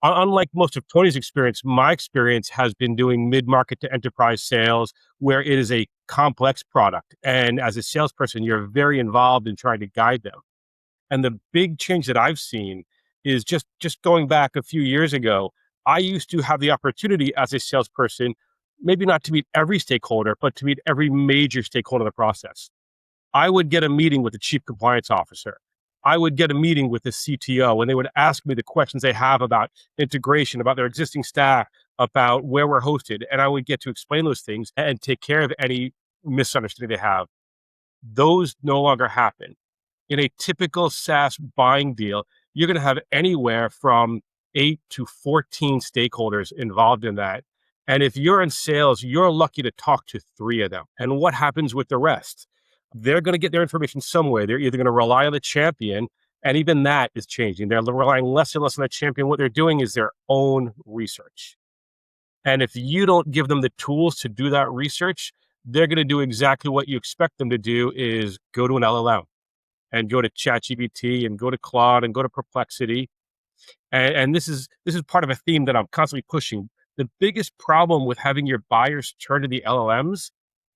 Unlike most of Tony's experience, my experience has been doing mid-market to enterprise sales where it is a complex product. And as a salesperson, you're very involved in trying to guide them. And the big change that I've seen is just going back a few years ago, I used to have the opportunity as a salesperson, maybe not to meet every stakeholder, but to meet every major stakeholder in the process. I would get a meeting with the chief compliance officer. I would get a meeting with the CTO, and they would ask me the questions they have about integration, about their existing staff, about where we're hosted. And I would get to explain those things and take care of any misunderstanding they have. Those no longer happen. In a typical SaaS buying deal, you're going to have anywhere from 8 to 14 stakeholders involved in that. And if you're in sales, you're lucky to talk to 3 of them. And what happens with the rest? They're going to get their information somewhere. They're either going to rely on the champion, and even that is changing. They're relying less and less on the champion. What they're doing is their own research. And if you don't give them the tools to do that research, they're going to do exactly what you expect them to do, is go to an LLM and go to ChatGPT and go to Claude and go to Perplexity. And this is part of a theme that I'm constantly pushing. The biggest problem with having your buyers turn to the LLMs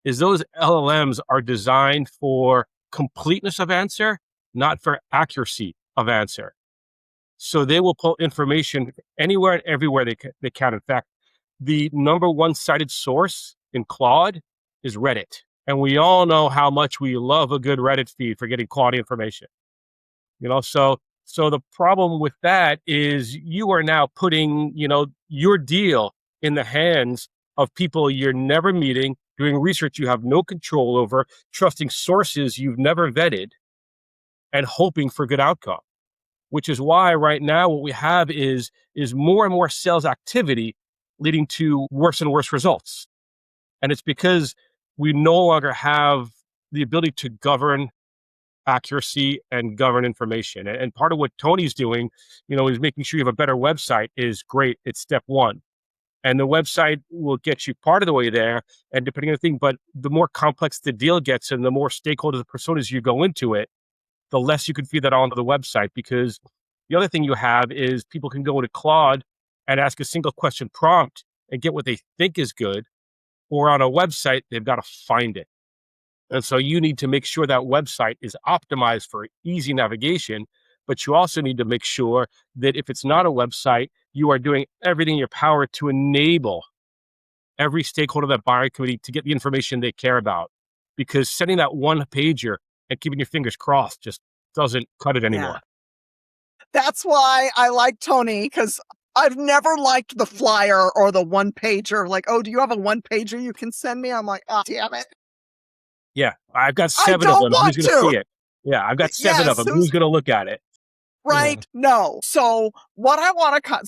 is those LLMs are designed for completeness of answer, not for accuracy of answer. So they will pull information anywhere and everywhere they can. In fact, the number one cited source in Claude is Reddit. And we all know how much we love a good Reddit feed for getting quality information. So the problem with that is you are now putting, your deal in the hands of people you're never meeting, doing research you have no control over, trusting sources you've never vetted, and hoping for good outcome. Which is why right now what we have is more and more sales activity leading to worse and worse results. And it's because we no longer have the ability to govern accuracy and govern information. And part of what Tony's doing, is making sure you have a better website is great. It's step one. And the website will get you part of the way there. And depending on the thing, but the more complex the deal gets and the more stakeholders and personas you go into it, the less you can feed that onto the website. Because the other thing you have is people can go into Claude and ask a single question prompt and get what they think is good. Or on a website, they've got to find it. And so you need to make sure that website is optimized for easy navigation, but you also need to make sure that if it's not a website, you are doing everything in your power to enable every stakeholder of that buying committee to get the information they care about. Because sending that one pager and keeping your fingers crossed just doesn't cut it anymore. Yeah. That's why I like Tony, because I've never liked the flyer or the one pager. Like, oh, do you have a one pager you can send me? I'm like, oh, damn it. Yeah, I've got 7 of them. Who's going to see it? Yeah, I've got 7 of them. Who's going to look at it? Right? No. So what I want to